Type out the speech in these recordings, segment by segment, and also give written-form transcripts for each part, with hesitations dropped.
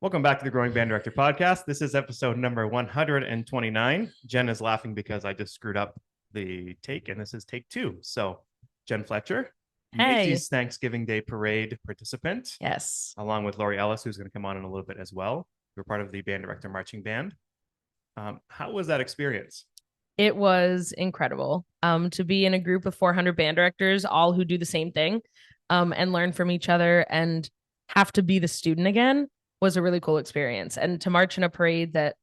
Welcome back to the Growing Band Director podcast. This is episode number 129. Jen is laughing because I just screwed up the take, and this is take two. So, Jen Fletcher, Hey. Macy's Thanksgiving Day Parade participant, Yes. along with Laurie Ellis, who's going to come on in a little bit as well. You're part of the band director marching band. How was that experience? It was incredible to be in a group of 400 band directors, all who do the same thing, and learn from each other and have to be the student again was a really cool experience. And to march in a parade that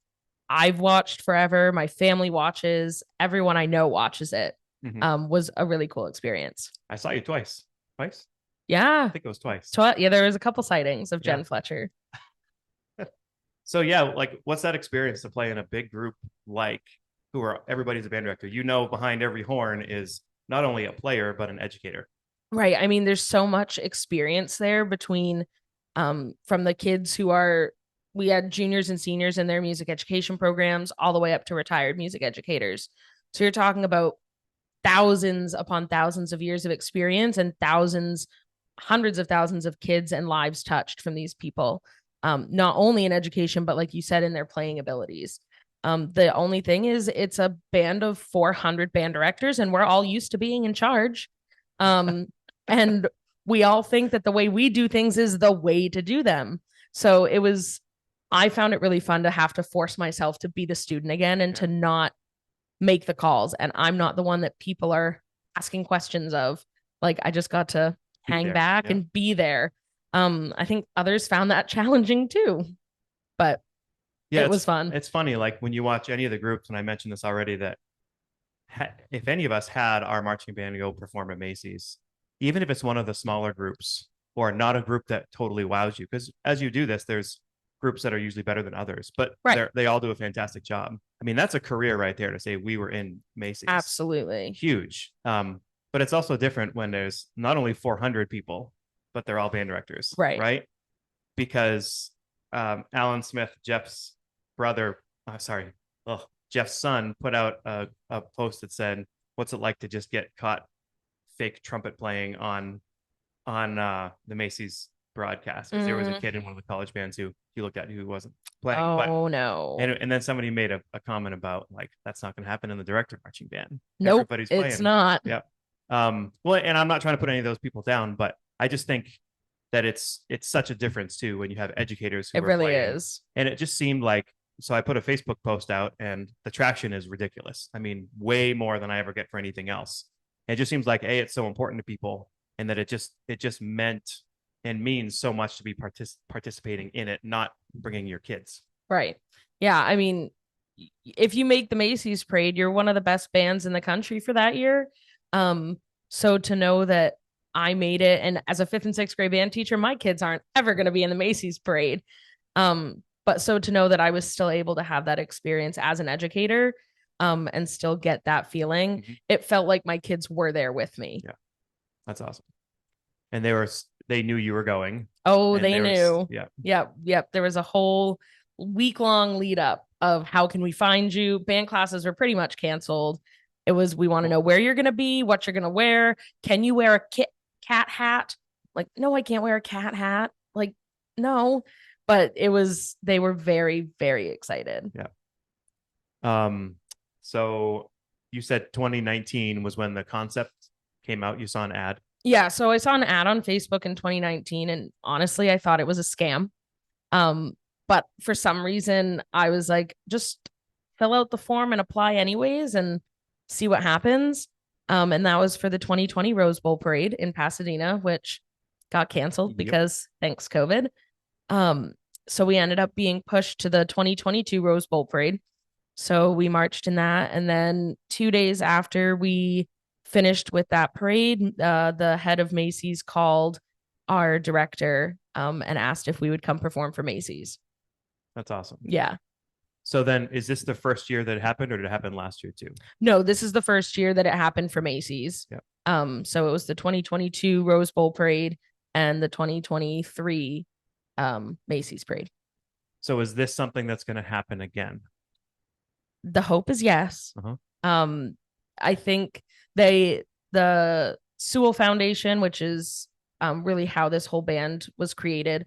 I've watched forever, my family watches, everyone I know watches it, was a really cool experience. I saw you twice. Twice? Yeah. I think it was twice. Yeah, there was a couple sightings of Jen Fletcher. So yeah, like what's that experience to play in a big group like who are everybody's a band director? You know, behind every horn is not only a player but an educator. Right. I mean, there's so much experience there between from the kids we had juniors and seniors in their music education programs all the way up to retired music educators. So you're talking about thousands upon thousands of years of experience and hundreds of thousands of kids and lives touched from these people, not only in education, but like you said, in their playing abilities. The only thing is it's a band of 400 band directors and we're all used to being in charge. And we all think that the way we do things is the way to do them. So I found it really fun to have to force myself to be the student again and to not make the calls. And I'm not the one that people are asking questions of. Like, I just got to hang back and be there. I think others found that challenging too, but it was fun. It's funny, like when you watch any of the groups, and I mentioned this already, that if any of us had our marching band go perform at Macy's, even if it's one of the smaller groups or not a group that totally wows you, because as you do this, there's groups that are usually better than others, but they all do a fantastic job. I mean, that's a career right there to say we were in Macy's. Absolutely. Huge. But it's also different when there's not only 400 people, but they're all band directors. Right. Because Alan Smith, Jeff's brother, Jeff's son put out a post that said, "What's it like to just get caught fake trumpet playing on the Macy's broadcast?" Because there was a kid in one of the college bands who he looked at who wasn't playing. Oh, no. And then somebody made a comment about, like, that's not going to happen in the director marching band. Nope, everybody's playing. It's not. Yeah. Well, and I'm not trying to put any of those people down, but I just think that it's such a difference too when you have educators who it really playing. Is. And it just seemed like, so I put a Facebook post out and the traction is ridiculous. I mean, way more than I ever get for anything else. It just seems like it's so important to people, and that it just meant and means so much to be participating in it, not bringing your kids. Right. Yeah. I mean, if you make the Macy's parade, you're one of the best bands in the country for that year. So to know that I made it, and as a 5th and 6th grade band teacher, my kids aren't ever going to be in the Macy's parade. But so to know that I was still able to have that experience as an educator, and still get that feeling, it felt like my kids were there with me. Yeah, that's awesome. And they knew you were going. Oh, they knew. Yep. There was a whole week-long lead up of how can we find you. Band classes were pretty much canceled. It was, we want to know where you're going to be, what you're going to wear. Can you wear a cat hat? Like, no, I can't wear a cat hat. Like, no. But they were very, very excited. Yeah. So you said 2019 was when the concept came out. You saw an ad. Yeah. So I saw an ad on Facebook in 2019, and honestly, I thought it was a scam. But for some reason, I was like, just fill out the form and apply anyways and see what happens. And that was for the 2020 Rose Bowl Parade in Pasadena, which got canceled because thanks COVID. So we ended up being pushed to the 2022 Rose Bowl Parade. So we marched in that. And then 2 days after we finished with that parade, the head of Macy's called our director and asked if we would come perform for Macy's. That's awesome. Yeah. So then, is this the first year that it happened, or did it happen last year too? No, this is the first year that it happened for Macy's. Yeah. So it was the 2022 Rose Bowl Parade and the 2023 Macy's Parade. So is this something that's going to happen again? The hope is yes. I think the Sewell Foundation, which is really how this whole band was created,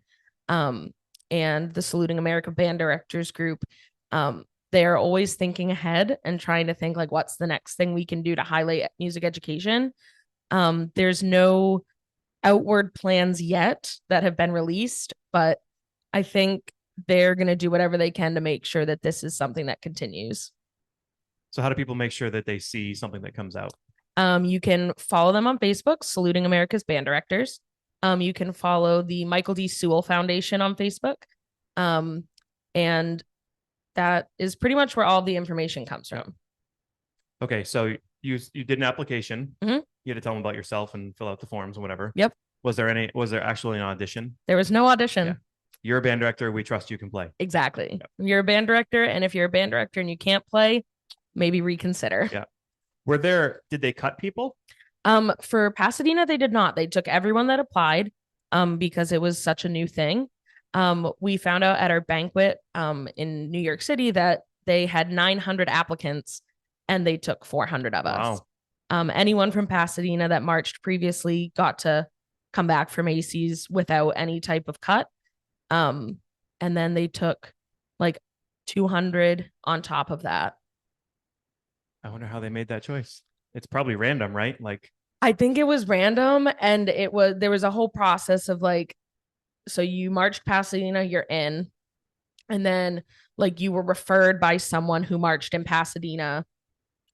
and the Saluting America Band Directors Group, they are always thinking ahead and trying to think like, what's the next thing we can do to highlight music education. There's no outward plans yet that have been released, but I think they're going to do whatever they can to make sure that this is something that continues. So how do people make sure that they see something that comes out? You can follow them on Facebook, Saluting America's Band Directors. You can follow the Michael D. Sewell Foundation on Facebook. And that is pretty much where all the information comes from. Okay, so you did an application. Mm-hmm. You had to tell them about yourself and fill out the forms and whatever. Yep. Was there actually an audition? There was no audition. Yeah. You're a band director. We trust you can play. Exactly. Yep. You're a band director, and if you're a band director and you can't play, maybe reconsider. Yeah. Did they cut people? For Pasadena, they did not. They took everyone that applied, because it was such a new thing. We found out at our banquet, in New York City that they had 900 applicants and they took 400 of us. Anyone from Pasadena that marched previously got to come back for Macy's without any type of cut. And then they took like 200 on top of that. I wonder how they made that choice. It's probably random, right? Like, I think it was random, and there was a whole process of like, so you marched Pasadena, you're in, and then like you were referred by someone who marched in Pasadena,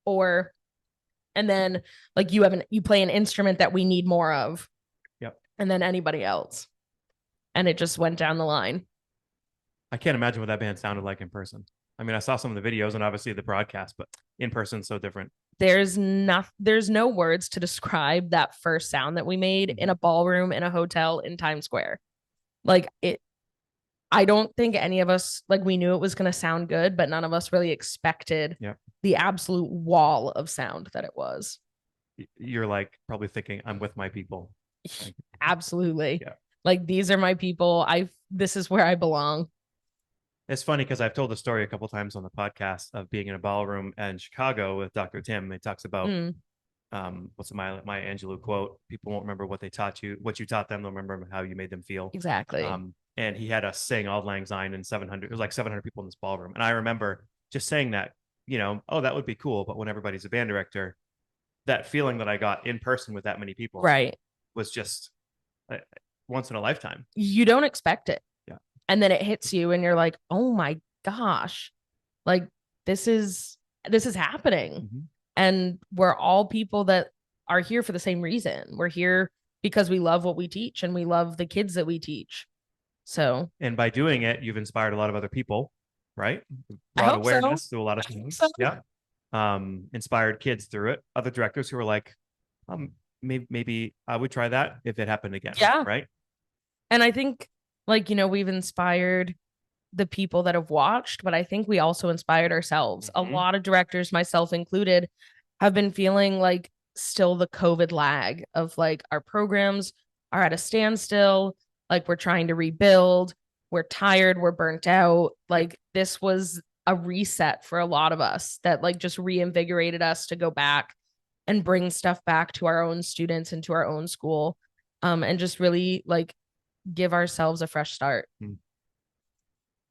and then like you play an instrument that we need more of. Yep. And then anybody else. And it just went down the line. I can't imagine what that band sounded like in person. I mean, I saw some of the videos and obviously the broadcast, but in person, so different. There's no words to describe that first sound that we made in a ballroom, in a hotel, in Times Square. Like I don't think any of us, like, we knew it was going to sound good, but none of us really expected the absolute wall of sound that it was. You're like probably thinking, I'm with my people. Absolutely. Yeah. Like, these are my people. This is where I belong. It's funny because I've told the story a couple times on the podcast of being in a ballroom in Chicago with Dr. Tim. He talks about what's the Maya Angelou quote? People won't remember what they taught you, what you taught them. They'll remember how you made them feel. Exactly. And he had us sing Auld Lang Syne and 700. It was like 700 people in this ballroom, and I remember just saying that, oh, that would be cool. But when everybody's a band director, that feeling that I got in person with that many people, right, was just once in a lifetime. You don't expect it. Yeah. And then it hits you and you're like, oh my gosh, like this is happening. Mm-hmm. And we're all people that are here for the same reason. We're here because we love what we teach and we love the kids that we teach. So, and by doing it, you've inspired a lot of other people, right? Brought awareness to a lot of things. So. Yeah. Inspired kids through it. Other directors who were like, maybe I would try that if it happened again. Yeah. Right. And I think, like, we've inspired the people that have watched, but I think we also inspired ourselves. Mm-hmm. A lot of directors, myself included, have been feeling like still the COVID lag of like our programs are at a standstill. Like, we're trying to rebuild. We're tired. We're burnt out. Like, this was a reset for a lot of us that like just reinvigorated us to go back and bring stuff back to our own students and to our own school, and just really like give ourselves a fresh start.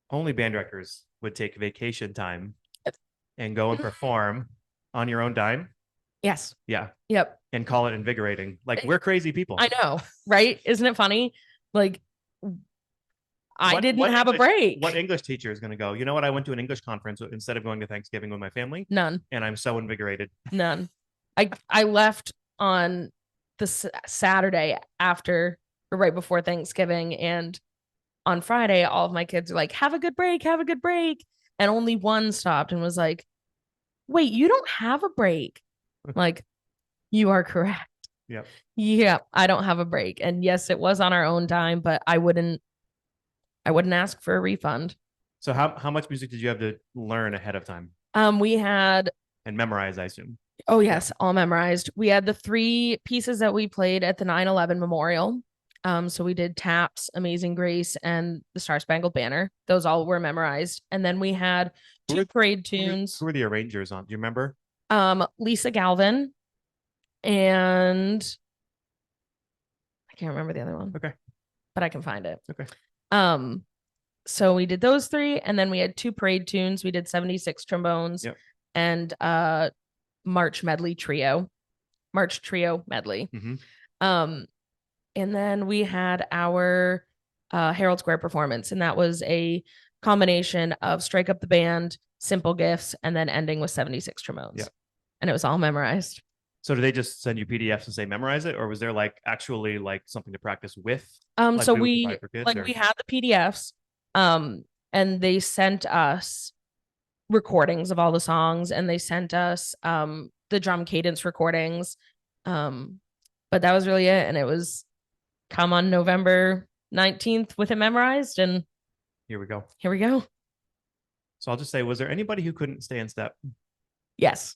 Only band directors would take vacation time and go and perform on your own dime. Yes. Yeah. Yep. And call it invigorating. Like, we're crazy people. I know, right? Isn't it funny? Like, I didn't have a break. What English teacher is going to go, you know what? I went to an English conference instead of going to Thanksgiving with my family. None. And I'm so invigorated. None. I left on the Saturday after or right before Thanksgiving, and on Friday, all of my kids are like, have a good break, have a good break. And only one stopped and was like, wait, you don't have a break. Like, you are correct. Yep. Yeah, I don't have a break. And yes, it was on our own dime, but I wouldn't ask for a refund. So how much music did you have to learn ahead of time? We had and memorize, I assume. Oh yes, all memorized. We had the 3 pieces that we played at the 9/11 memorial. So we did Taps, Amazing Grace, and the Star Spangled Banner. Those all were memorized. And then we had 2 parade tunes. Who were the arrangers on? Do you remember? Lisa Galvin, and I can't remember the other one. Okay. But I can find it. Okay. So we did those three, and then we had 2 parade tunes. We did 76 trombones and March Trio medley. And then we had our Herald Square performance, and that was a combination of Strike Up the Band, Simple Gifts, and then ending with 76 trombones. And it was all memorized. So do they just send you PDFs and say memorize it, or was there like actually like something to practice with? So we had the PDFs, and they sent us recordings of all the songs, and they sent us the drum cadence recordings. But that was really it, and it was come on November 19th with it memorized, and here we go. So I'll just say, was there anybody who couldn't stay in step? Yes.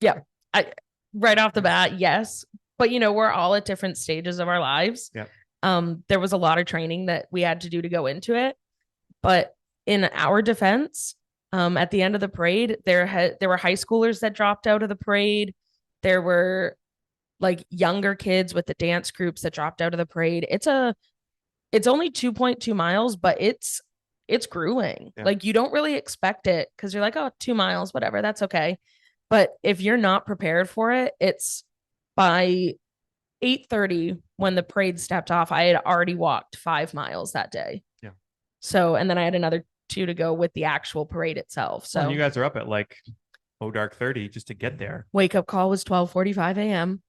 Yeah. Right off the bat, yes. But we're all at different stages of our lives. There was a lot of training that we had to do to go into it. But in our defense, at the end of the parade, there were high schoolers that dropped out of the parade. There were like younger kids with the dance groups that dropped out of the parade. It's only 2.2 miles, but it's grueling. Like you don't really expect it because you're like, oh, 2 miles, whatever, that's okay. But if you're not prepared for it, it's by 8:30 when the parade stepped off, I had already walked 5 miles that day. So, and then I had another 2 to go with the actual parade itself. So you guys are up at like dark 30 just to get there. Wake up call was 12:45 a.m.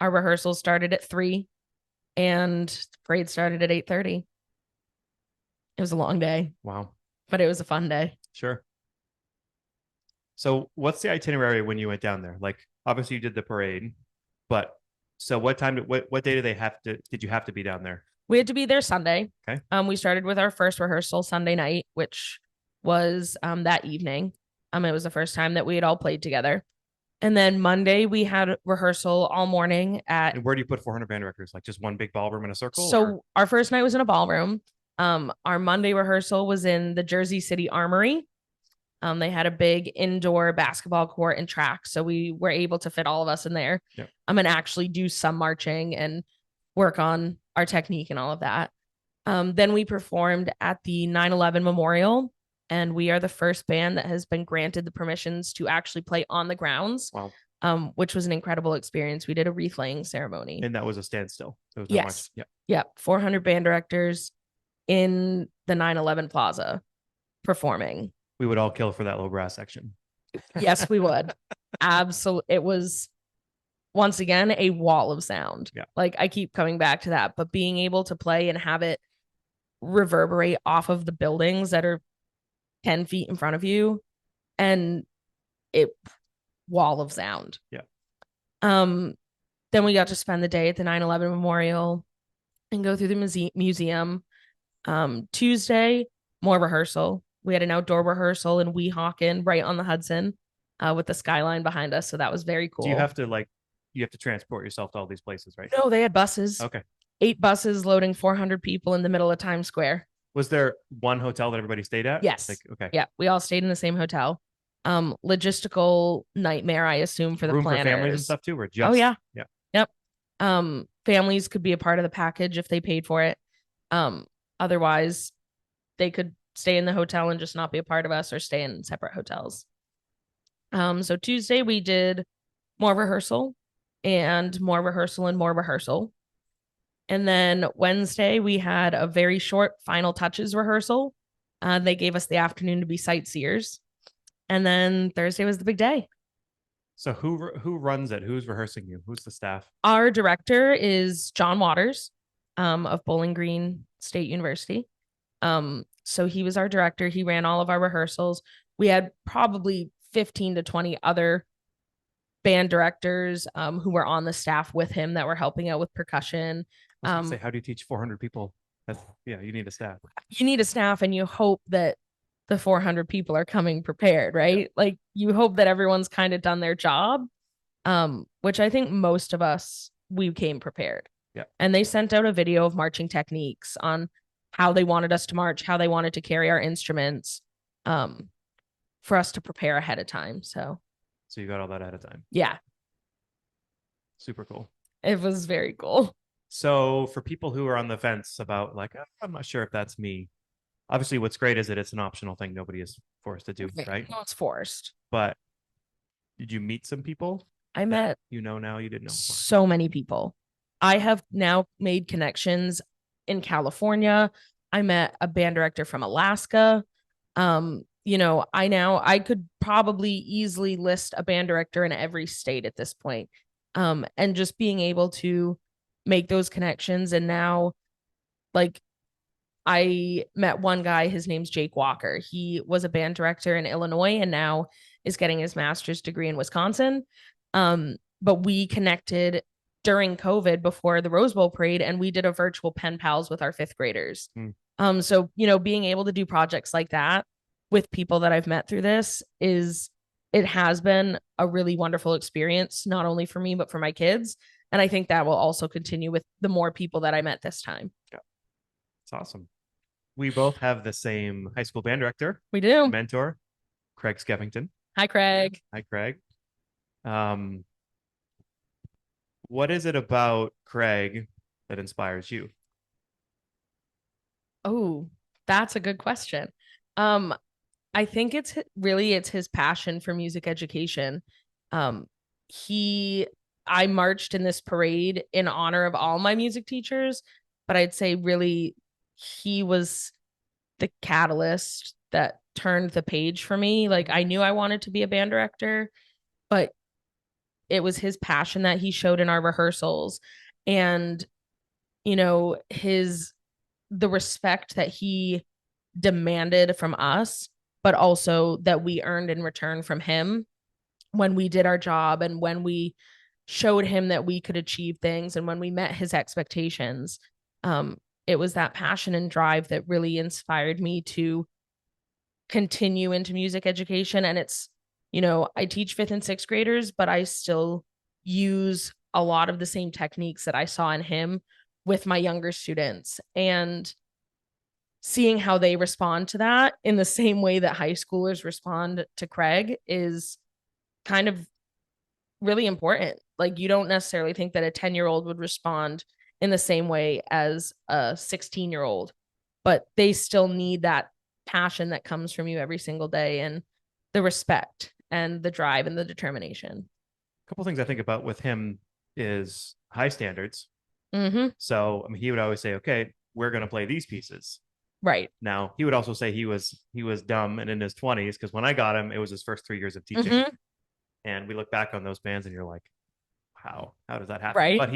Our rehearsal started at 3 and the parade started at 8:30. It was a long day. Wow. But it was a fun day. Sure. So what's the itinerary when you went down there? Like obviously you did the parade, but so what time what day did you have to be down there? We had to be there Sunday. Okay. We started with our first rehearsal Sunday night, which was that evening. It was the first time that we had all played together. And then Monday we had rehearsal all morning at. And where do you put 400 band directors? Like just one big ballroom in a circle? So our first night was in a ballroom. Our Monday rehearsal was in the Jersey City Armory. They had a big indoor basketball court and track, so we were able to fit all of us in there. I'm gonna actually do some marching and work on our technique and all of that. Then we performed at the 9/11 Memorial, and we are the first band that has been granted the permissions to actually play on the grounds. Wow. Which was an incredible experience. We did a wreath laying ceremony, and that was a standstill. There was no yes, yeah, 400 band directors in the 9/11 Plaza performing. We would all kill for that low brass section. Yes, we would. Absolutely. It was once again a wall of sound. Like I keep coming back to that, but being able to play and have it reverberate off of the buildings that are 10 feet in front of you, and it wall of sound. Then we got to spend the day at the 9/11 Memorial and go through the museum. Tuesday, more rehearsal. We had an outdoor rehearsal in Weehawken right on the Hudson with the skyline behind us. So that was very cool. Do you have to transport yourself to all these places, right? No, they had buses. Okay. 8 buses loading 400 people in the middle of Times Square. Was there one hotel that everybody stayed at? Yes. Okay. Yeah, we all stayed in the same hotel. Logistical nightmare, I assume, for the room planners. For families and stuff too, or just? Oh yeah. Yep. Families could be a part of the package if they paid for it. Otherwise, they could stay in the hotel and just not be a part of us, or stay in separate hotels. So Tuesday we did more rehearsal and more rehearsal and more rehearsal. And then Wednesday we had a very short final touches rehearsal. They gave us the afternoon to be sightseers. And then Thursday was the big day. So who runs it? Who's rehearsing you? Who's the staff? Our director is John Waters of Bowling Green State University. So he was our director. He ran all of our rehearsals. We had probably 15 to 20 other band directors who were on the staff with him that were helping out with percussion. Say, how do you teach 400 people? You need a staff. You need a staff, and you hope that the 400 people are coming prepared, right? Like you hope that everyone's kind of done their job, which I think most of us, we came prepared. And they sent out a video of marching techniques on how they wanted us to march, how they wanted to carry our instruments, for us to prepare ahead of time. So you got all that ahead of time. Yeah. Super cool. It was very cool. So for people who are on the fence about like, I'm not sure if that's me, obviously what's great is that it's an optional thing. Nobody is forced to do, right? No, it's forced. But did you meet some people I met now you didn't know before? So many people. I have now made connections in California. I met a band director from Alaska. I could probably easily list a band director in every state at this point. And just being able to make those connections. And now, like, I met one guy, his name's Jake Walker. He was a band director in Illinois and now is getting his master's degree in Wisconsin. But we connected during COVID before the Rose Bowl parade, and we did a virtual pen pals with our fifth graders. So, being able to do projects like that with people that I've met through this it has been a really wonderful experience, not only for me, but for my kids. And I think that will also continue with the more people that I met this time. Yeah. It's awesome. We both have the same high school band director. We do. Mentor, Craig Skeffington. Hi, Craig. Hi, Craig. What is it about Craig that inspires you? Oh, that's a good question. I think it's his passion for music education. I marched in this parade in honor of all my music teachers, but I'd say really he was the catalyst that turned the page for me. Like, I knew I wanted to be a band director, but it was his passion that he showed in our rehearsals, and the respect that he demanded from us, but also that we earned in return from him when we did our job and when we showed him that we could achieve things and when we met his expectations. It was that passion and drive that really inspired me to continue into music education. And it's, I teach fifth and sixth graders, but I still use a lot of the same techniques that I saw in him with my younger students, and seeing how they respond to that in the same way that high schoolers respond to Craig is kind of really important. Like, you don't necessarily think that a 10-year-old would respond in the same way as a 16-year-old, but they still need that passion that comes from you every single day, and the respect and the drive and the determination. A couple things I think about with him is high standards. Mm-hmm. So, he would always say, okay, we're going to play these pieces. Right. Now, he would also say he was dumb and in his 20s, because when I got him, it was his first 3 years of teaching. Mm-hmm. And we look back on those bands and you're like, how does that happen? Right. But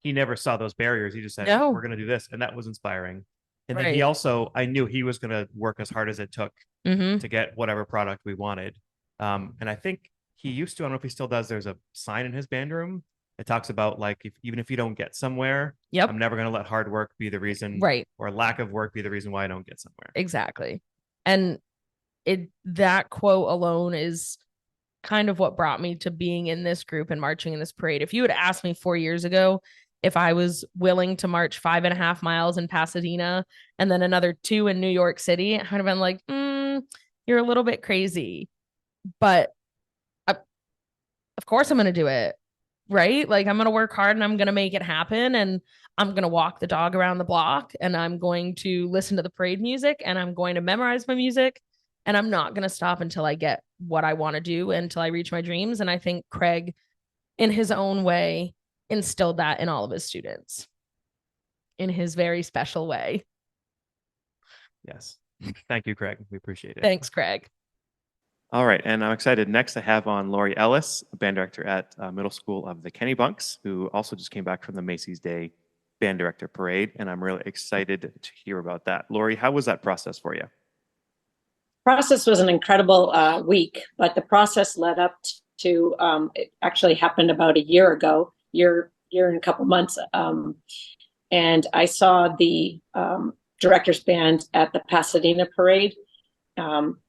he never saw those barriers. He just said, no, we're going to do this. And that was inspiring. And then he also, I knew he was going to work as hard as it took to get whatever product we wanted. And I think he used to, I don't know if he still does, there's a sign in his band room. It talks about, like, even if you don't get somewhere, I'm never going to let hard work be the reason, or lack of work be the reason why I don't get somewhere. Exactly. And that quote alone is kind of what brought me to being in this group and marching in this parade. If you had asked me 4 years ago if I was willing to march 5.5 miles in Pasadena and then another 2 in New York City, I would have been like, you're a little bit crazy. But of course I'm going to do it. Right? Like, I'm going to work hard and I'm going to make it happen. And I'm going to walk the dog around the block, and I'm going to listen to the parade music, and I'm going to memorize my music. And I'm not going to stop until I get what I want to do, until I reach my dreams. And I think Craig, in his own way, instilled that in all of his students in his very special way. Yes. Thank you, Craig. We appreciate it. Thanks, Craig. All right, and I'm excited next to have on Laurie Ellis, a band director at Middle School of the Kennebunks, who also just came back from the Macy's Day Band Director Parade, and I'm really excited to hear about that. Laurie, how was that process for you? Process was an incredible week, but the process led up to, it actually happened about a year ago, year and a couple months, and I saw the director's band at the Pasadena Parade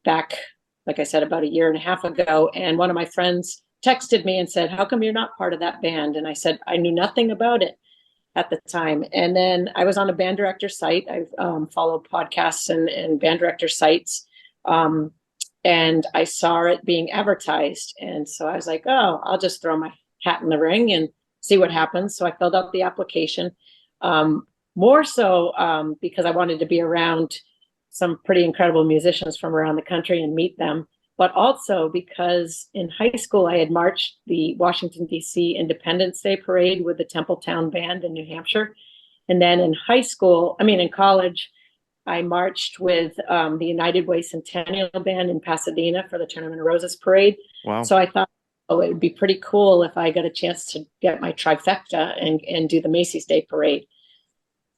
back, like I said, about a year and a half ago. And one of my friends texted me and said, how come you're not part of that band? And I said, I knew nothing about it at the time. And then I was on a band director site. I've followed podcasts and band director sites. And I saw it being advertised. And so I was like, oh, I'll just throw my hat in the ring and see what happens. So I filled out the application, more so because I wanted to be around some pretty incredible musicians from around the country and meet them, but also because in high school I had marched the Washington, D.C. Independence Day Parade with the Templetown Band in New Hampshire. And then in college, I marched with the United Way Centennial Band in Pasadena for the Tournament of Roses Parade. Wow. So I thought, oh, it would be pretty cool if I got a chance to get my trifecta and do the Macy's Day Parade.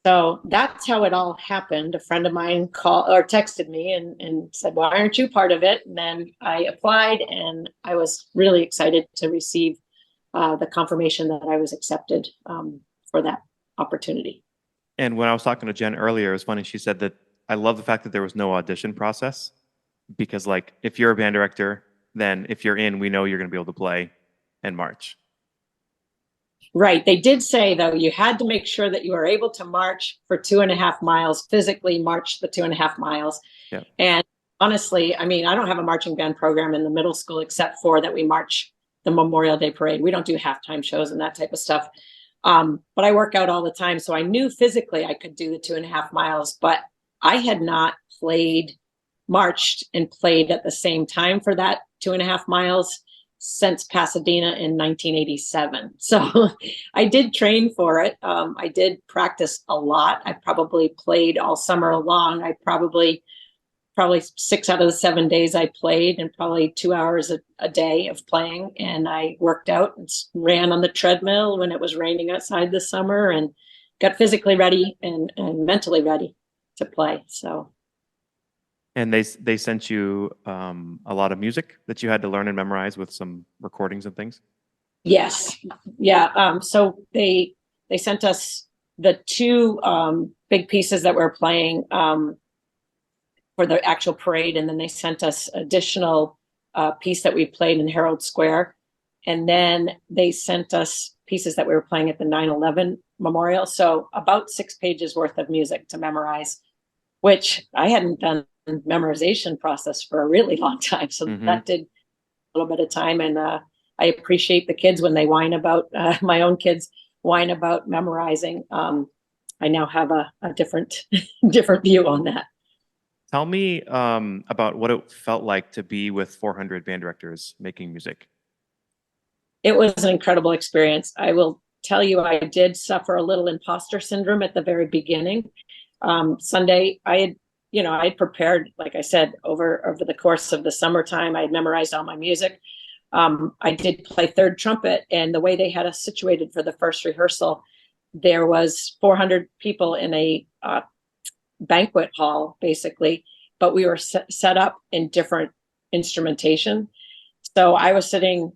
So that's how it all happened. A friend of mine called or texted me and said, why aren't you part of it? And then I applied, and I was really excited to receive the confirmation that I was accepted for that opportunity. And when I was talking to Jen earlier, it was funny. She said that I love the fact that there was no audition process, because like if you're a band director, then if you're in, we know you're going to be able to play and march. Right. They did say, though, you had to make sure that you were able to march for 2.5 miles, physically march the 2.5 miles. Yeah. And honestly, I mean, I don't have a marching band program in the middle school except for that we march the Memorial Day Parade. We don't do halftime shows and that type of stuff. But I work out all the time. So I knew physically I could do the 2.5 miles, but I had not marched and played at the same time for that 2.5 miles since Pasadena in 1987. So I did train for it. I did practice a lot. I probably played all summer long. I probably 6 out of the 7 days I played, and probably 2 hours a day of playing. And I worked out and ran on the treadmill when it was raining outside this summer, and got physically ready and mentally ready to play. So. And they sent you a lot of music that you had to learn and memorize with some recordings and things? Yes. Yeah. So they sent us the two big pieces that we're playing for the actual parade. And then they sent us additional piece that we played in Herald Square. And then they sent us pieces that we were playing at the 9/11 memorial. So about 6 pages worth of music to memorize, which I hadn't done memorization process for a really long time. So that did a little bit of time. And I appreciate the kids when they whine about, my own kids whine about memorizing. I now have a different view on that. Tell me about what it felt like to be with 400 band directors making music. It was an incredible experience. I will tell you, I did suffer a little imposter syndrome at the very beginning. Sunday, I had prepared, like I said, over the course of the summertime. I had memorized all my music. I did play third trumpet, and the way they had us situated for the first rehearsal, there was 400 people in a banquet hall, basically, but we were set up in different instrumentation. So I was sitting,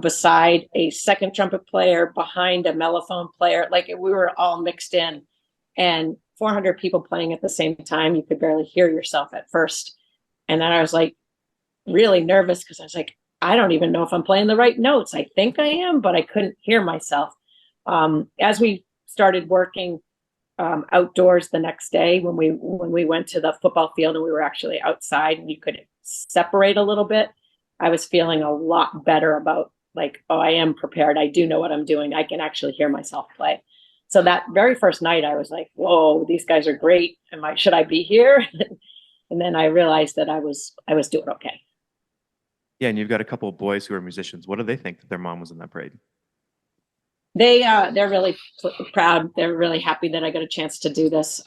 beside a second trumpet player, behind a mellophone player, like we were all mixed in, and 400 people playing at the same time. You could barely hear yourself at first. And then I was like really nervous, because I was like, I don't even know if I'm playing the right notes. I think I am, but I couldn't hear myself. As we started working outdoors the next day, when we went to the football field and we were actually outside and you could separate a little bit, I was feeling a lot better about like, oh, I am prepared. I do know what I'm doing. I can actually hear myself play. So that very first night, I was like, whoa, these guys are great. Should I be here? And then I realized that I was doing okay. Yeah, and you've got a couple of boys who are musicians. What do they think that their mom was in that parade? They're really proud. They're really happy that I got a chance to do this.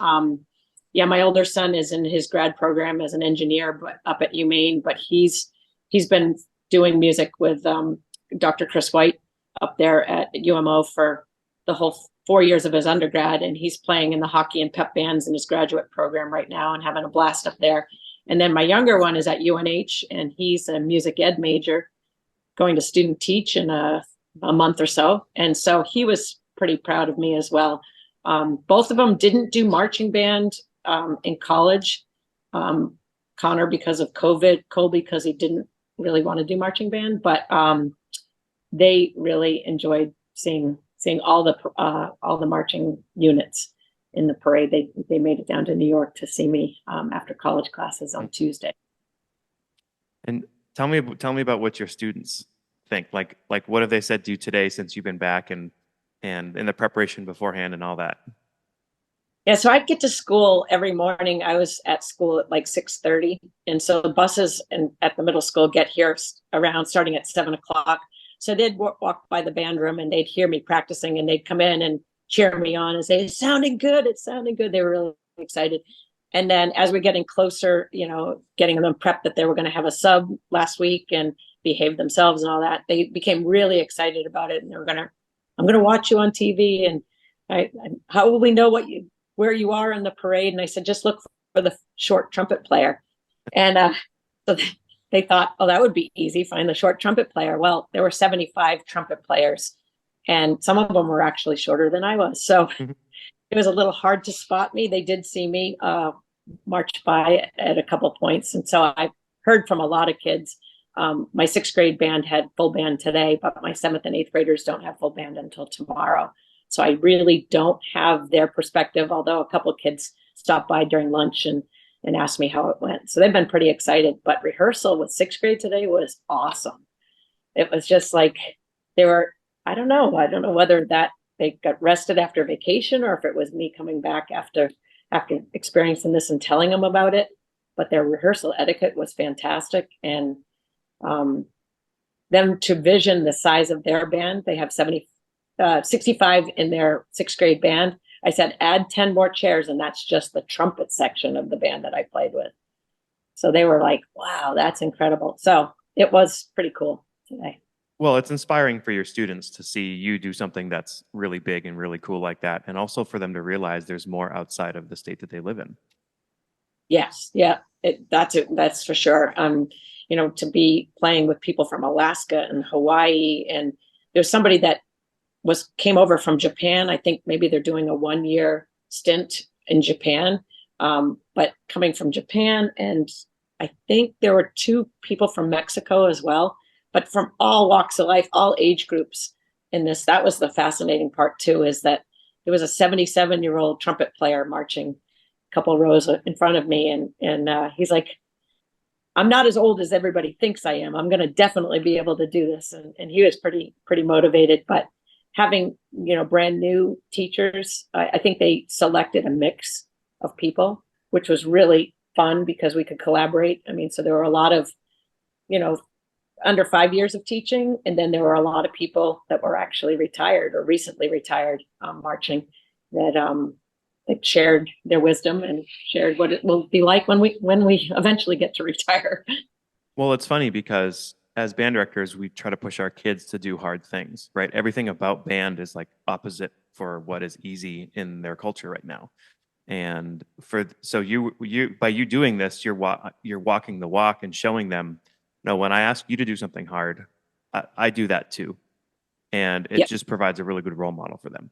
Yeah, my older son is in his grad program as an engineer, but up at UMaine. But he's been doing music with Dr. Chris White up there at UMO for the whole 4 years of his undergrad, and he's playing in the hockey and pep bands in his graduate program right now and having a blast up there. And then my younger one is at UNH, and he's a music ed major, going to student teach in a month or so. And so he was pretty proud of me as well. Both of them didn't do marching band in college. Connor because of COVID, Colby because he didn't really want to do marching band, but they really enjoyed seeing all the marching units in the parade. They made it down to New York to see me after college classes on Tuesday. And tell me about what your students think. Like what have they said to you today since you've been back, and in the preparation beforehand and all that? Yeah, so I'd get to school every morning. I was at school at like 6:30. And so the buses at the middle school get here around starting at 7 o'clock. So they'd walk by the band room and they'd hear me practicing and they'd come in and cheer me on and say, it's sounding good. It's sounding good. They were really excited. And then as we're getting closer, getting them prepped that they were going to have a sub last week and behave themselves and all that, they became really excited about it. And they were I'm going to watch you on TV. And how will we know where you are in the parade? And I said, just look for the short trumpet player. And so they thought, oh, that would be easy, find the short trumpet player. Well, there were 75 trumpet players and some of them were actually shorter than I was. So it was a little hard to spot me. They did see me march by at a couple points. And so I heard from a lot of kids. My 6th grade band had full band today, but my 7th and 8th graders don't have full band until tomorrow. So I really don't have their perspective, although a couple of kids stopped by during lunch and asked me how it went. So they've been pretty excited. But rehearsal with 6th grade today was awesome. It was just like I don't know whether that they got rested after vacation or if it was me coming back after experiencing this and telling them about it. But their rehearsal etiquette was fantastic. And them to vision the size of their band, they have 65 in their 6th grade band. I said, add 10 more chairs, and that's just the trumpet section of the band that I played with. So they were like, wow, that's incredible. So it was pretty cool today. Well, it's inspiring for your students to see you do something that's really big and really cool like that. And also for them to realize there's more outside of the state that they live in. Yes. Yeah. That's for sure. To be playing with people from Alaska and Hawaii. And there's somebody that came over from Japan. I think maybe they're doing a 1-year stint in Japan. But coming from Japan, and I think there were 2 people from Mexico as well, but from all walks of life, all age groups in this. That was the fascinating part too, is that there was a 77-year-old trumpet player marching a couple rows in front of me. And he's like, I'm not as old as everybody thinks I am. I'm going to definitely be able to do this. And he was pretty motivated. But having, brand new teachers, I think they selected a mix of people, which was really fun because we could collaborate. I mean, so there were a lot of, under 5 years of teaching. And then there were a lot of people that were actually retired or recently retired marching that shared their wisdom and shared what it will be like when we eventually get to retire. Well, it's funny because as band directors, we try to push our kids to do hard things, right? Everything about band is like opposite for what is easy in their culture right now. And so you by you doing this, you're walking the walk and showing them, no, when I ask you to do something hard, I do that too. And it just provides a really good role model for them.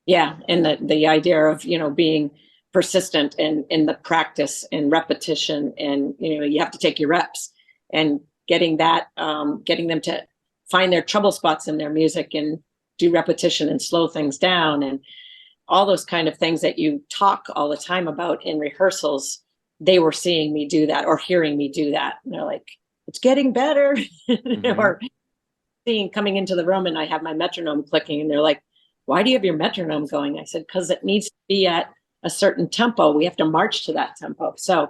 Yeah. And the idea of, being persistent and in the practice and repetition, and, you have to take your reps and getting them to find their trouble spots in their music and do repetition and slow things down and all those kind of things that you talk all the time about in rehearsals. They were seeing me do that or hearing me do that. And they're like, it's getting better. Mm-hmm. Or coming into the room and I have my metronome clicking and they're like, why do you have your metronome going? I said, because it needs to be at a certain tempo. We have to march to that tempo. So,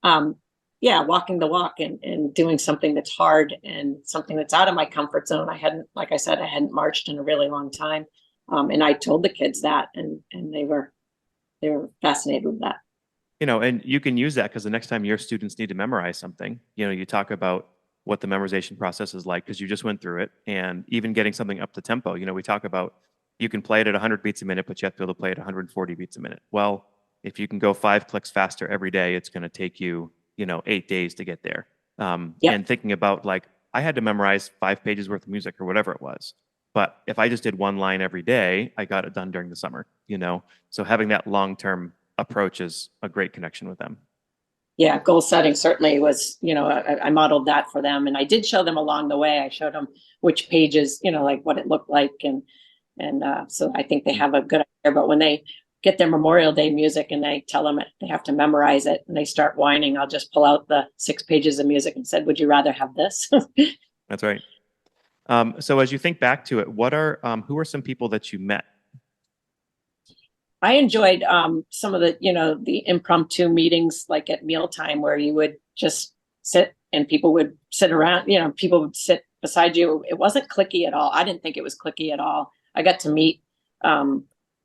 walking the walk and doing something that's hard and something that's out of my comfort zone. I hadn't marched in a really long time. And I told the kids that, and they were fascinated with that. And you can use that because the next time your students need to memorize something, you talk about what the memorization process is like because you just went through it, and even getting something up the tempo. We talk about you can play it at 100 beats a minute, but you have to be able to play it 140 beats a minute. Well, if you can go 5 clicks faster every day, it's going to take you, 8 days to get there. And thinking about I had to memorize 5 pages worth of music or whatever it was. But if I just did 1 line every day, I got it done during the summer, So having that long-term approach is a great connection with them. Yeah, goal setting certainly was, I modeled that for them. And I did show them along the way. I showed them which pages, what it looked like. And so I think they have a good idea. But when they get their Memorial Day music and they tell them they have to memorize it and they start whining, I'll just pull out the 6 pages of music and said, would you rather have this? That's right. So as you think back to it, who are some people that you met? I enjoyed some of the, the impromptu meetings like at mealtime where you would just sit and people would sit around, people would sit beside you. It wasn't cliquey at all. I didn't think it was cliquey at all. I got to meet a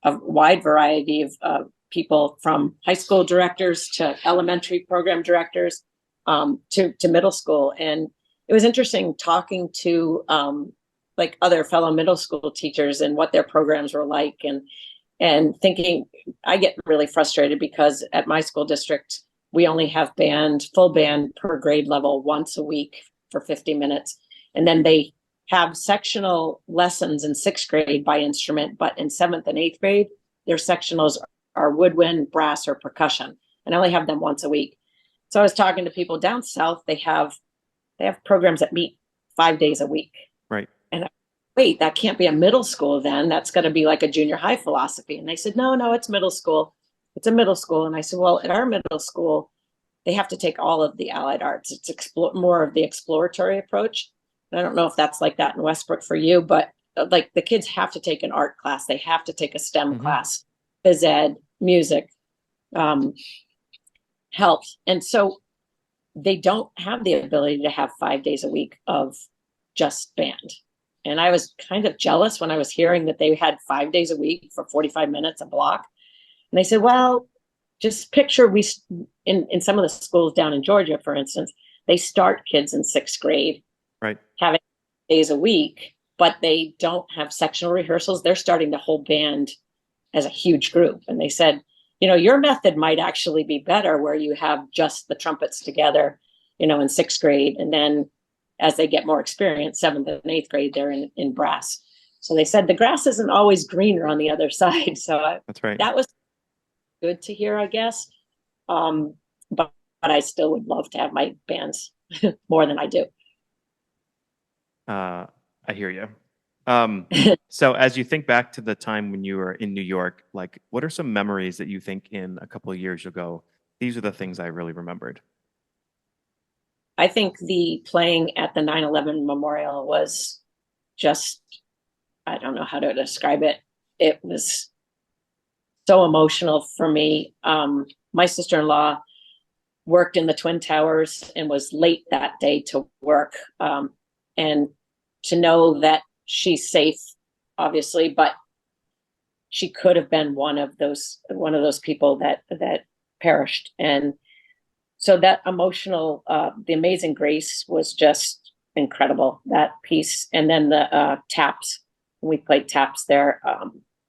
wide variety of people, from high school directors to elementary program directors, to middle school. And it was interesting talking to like other fellow middle school teachers and what their programs were like, and thinking, I get really frustrated because at my school district, we only have full band per grade level once a week for 50 minutes. And then they have sectional lessons in 6th grade by instrument, but in 7th and 8th grade, their sectionals are woodwind, brass, or percussion. And I only have them once a week. So I was talking to people down south, they have programs that meet 5 days a week. Right. And wait, that can't be a middle school then. That's going to be like a junior high philosophy. And they said, no, it's middle school. It's a middle school. And I said, well, at our middle school, they have to take all of the allied arts. It's more of the exploratory approach. And I don't know if that's like that in Westbrook for you, but like the kids have to take an art class. They have to take a STEM class, phys ed, music, health. And so they don't have the ability to have 5 days a week of just band. And I was kind of jealous when I was hearing that they had 5 days a week for 45 minutes a block. And they said, well, just picture in some of the schools down in Georgia, for instance, they start kids in 6th grade, right, having days a week, but they don't have sectional rehearsals. They're starting the whole band as a huge group. And they said, your method might actually be better where you have just the trumpets together, in 6th grade. And then as they get more experience, 7th and 8th grade, they're in brass. So they said the grass isn't always greener on the other side. So that's right. That was good to hear, I guess. But I still would love to have my bands more than I do. I hear you. So as you think back to the time when you were in New York, like what are some memories that you think in a couple of years you'll go, these are the things I really remembered? I think the playing at the 9/11 memorial was just, I don't know how to describe it. It was so emotional for me. My sister-in-law worked in the Twin Towers and was late that day to work. And to know that she's safe, obviously, but she could have been one of those people that perished. And so that emotional, the Amazing Grace was just incredible, that piece. And then the taps, we played taps there,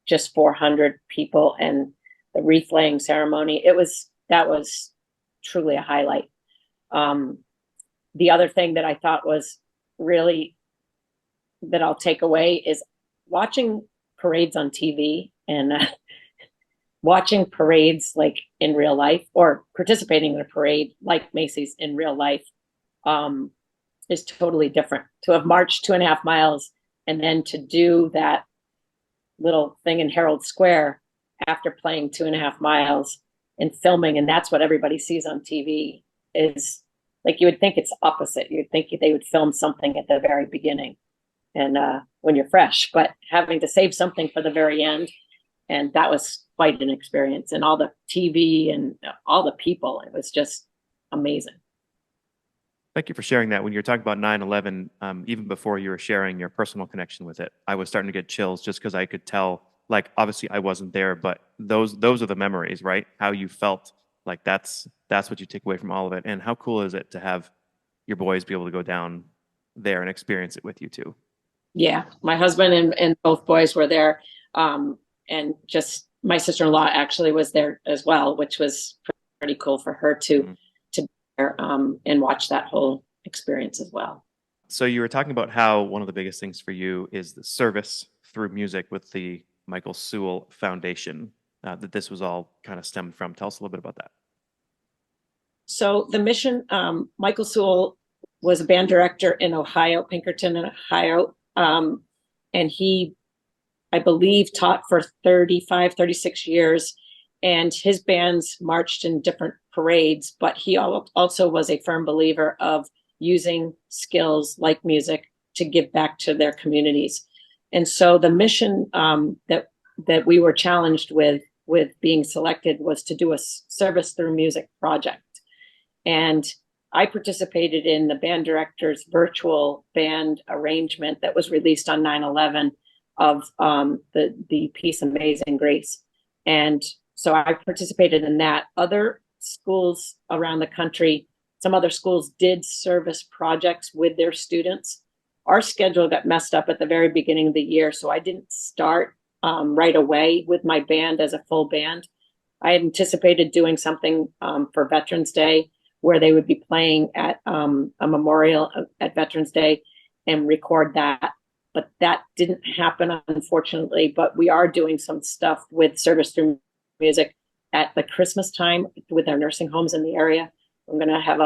just 400 people, and the wreath laying ceremony. That was truly a highlight. The other thing that I thought was really, that I'll take away, is watching parades on TV and watching parades like in real life, or participating in a parade like Macy's in real life, is totally different. To have marched 2.5 miles and then to do that little thing in Herald Square after playing 2.5 miles and filming, and that's what everybody sees on TV, is like, you would think it's opposite. You'd think they would film something at the very beginning and when you're fresh, but having to save something for the very end. And that was quite an experience, and all the TV and all the people, it was just amazing. Thank you for sharing that. When you're talking about 9/11, even before you were sharing your personal connection with it, I was starting to get chills just because I could tell, like, obviously I wasn't there, but those are the memories, right? How you felt, like that's what you take away from all of it. And how cool is it to have your boys be able to go down there and experience it with you too? Yeah, my husband and both boys were there. And just my sister-in-law actually was there as well, which was pretty cool for her to be there, and watch that whole experience as well. So you were talking about how one of the biggest things for you is the service through music with the Michael Sewell Foundation, that this was all kind of stemmed from. Tell us a little bit about that. So the mission, Michael Sewell was a band director in Ohio, Pinkerton in Ohio. And he, I believe, taught for 36 years, and his bands marched in different parades, but he also was a firm believer of using skills like music to give back to their communities. And so the mission that we were challenged with with being selected was to do a service through music project. And I participated in the band director's virtual band arrangement that was released on 9/11 of the piece Amazing Grace. And so I participated in that. Other schools around the country, some other schools did service projects with their students. Our schedule got messed up at the very beginning of the year, so I didn't start right away with my band as a full band. I had anticipated doing something for Veterans Day, where they would be playing at a memorial at Veterans Day and record that. But that didn't happen, unfortunately. But we are doing some stuff with service through music at the Christmas time with our nursing homes in the area. I'm going to have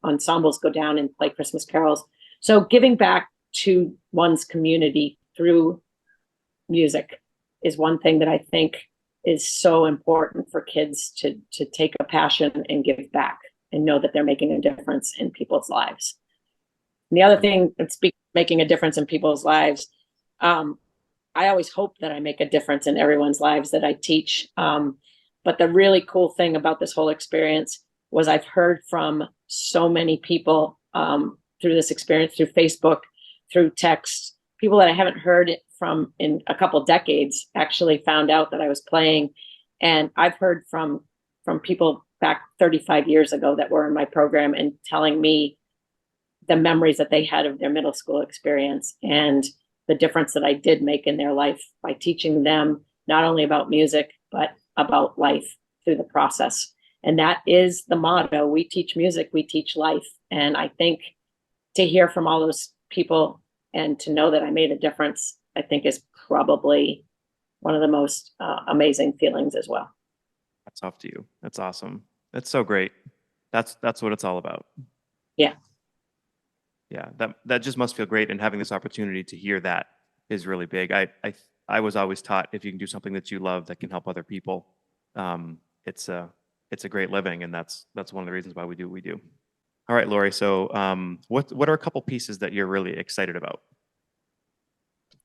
ensembles go down and play Christmas carols. So giving back to one's community through music is one thing that I think is so important for kids to take a passion and give back and know that they're making a difference in people's lives. And the other thing that's making a difference in people's lives, I always hope that I make a difference in everyone's lives that I teach. But the really cool thing about this whole experience was I've heard from so many people through this experience, through Facebook, through text, people that I haven't heard from in a couple decades actually found out that I was playing. And I've heard from people back 35 years ago that were in my program and telling me the memories that they had of their middle school experience and the difference that I did make in their life by teaching them not only about music, but about life through the process. And that is the motto. We teach music, we teach life. And I think to hear from all those people and to know that I made a difference, I think is probably one of the most amazing feelings as well. That's off to you. That's awesome. That's so great. That's what it's all about. Yeah. Yeah. That just must feel great. And having this opportunity to hear that is really big. I was always taught if you can do something that you love that can help other people, it's a great living, and that's one of the reasons why we do what we do. All right, Laurie. So, what are a couple pieces that you're really excited about?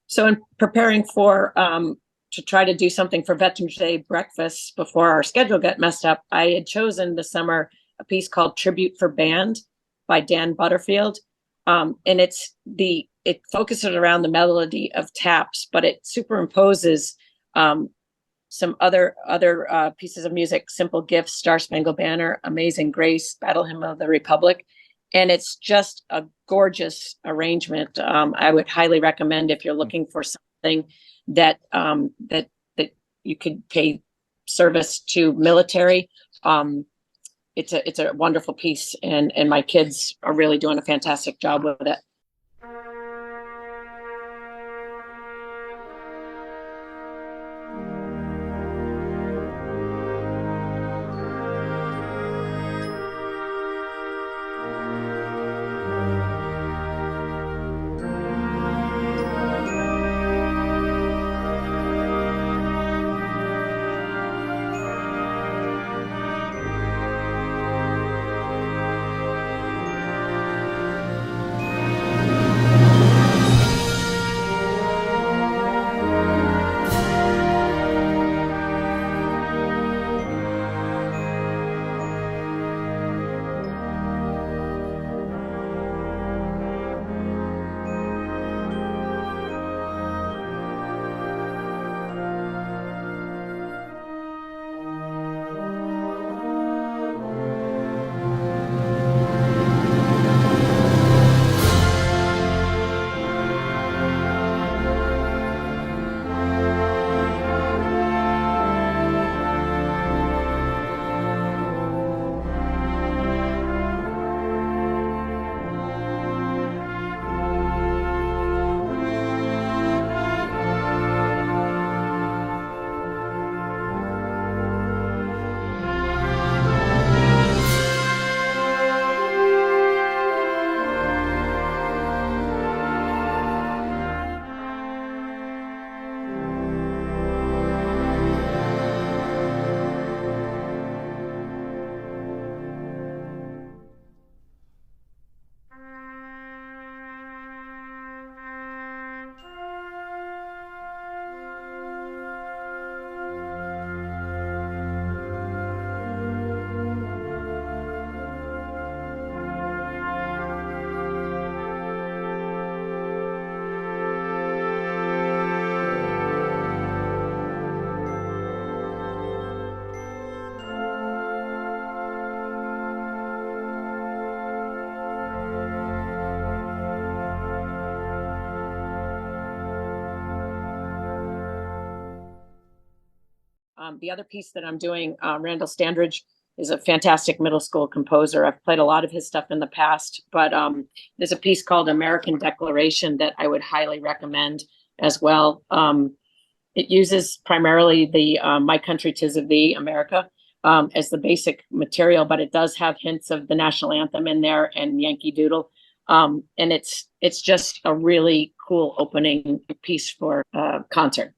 So, in preparing for to try to do something for Veterans Day breakfast before our schedule got messed up, I had chosen this summer a piece called "Tribute for Band" by Dan Butterfield, and it focuses around the melody of taps, but it superimposes some other pieces of music: "Simple Gifts," "Star Spangled Banner," "Amazing Grace," "Battle Hymn of the Republic," and it's just a gorgeous arrangement. I would highly recommend if you're looking for something that you could pay service to military. It's a wonderful piece, and my kids are really doing a fantastic job with it. The other piece that I'm doing, Randall Standridge is a fantastic middle school composer. I've played a lot of his stuff in the past, but there's a piece called American Declaration that I would highly recommend as well. It uses primarily the My Country 'Tis of Thee, America, as the basic material, but it does have hints of the national anthem in there and Yankee Doodle. And it's just a really cool opening piece for concert.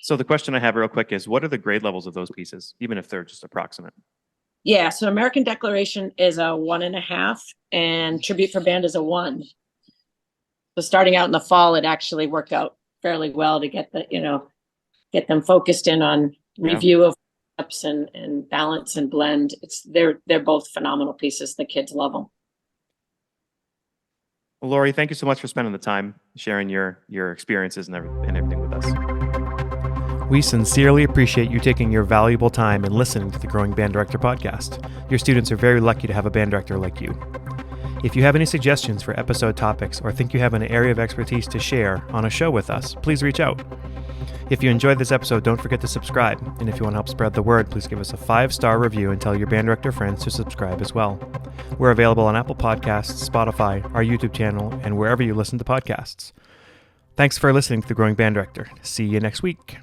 So the question I have real quick is, what are the grade levels of those pieces, even if they're just approximate? Yeah, so American Declaration is a 1.5 and Tribute for Band is a 1. So starting out in the fall, it actually worked out fairly well to get them focused in on review of steps and balance and blend. They're both phenomenal pieces. The kids love them. Well, Laurie, thank you so much for spending the time sharing your experiences and everything with us. We sincerely appreciate you taking your valuable time and listening to the Growing Band Director podcast. Your students are very lucky to have a band director like you. If you have any suggestions for episode topics or think you have an area of expertise to share on a show with us, please reach out. If you enjoyed this episode, don't forget to subscribe. And if you want to help spread the word, please give us a 5-star review and tell your band director friends to subscribe as well. We're available on Apple Podcasts, Spotify, our YouTube channel, and wherever you listen to podcasts. Thanks for listening to The Growing Band Director. See you next week.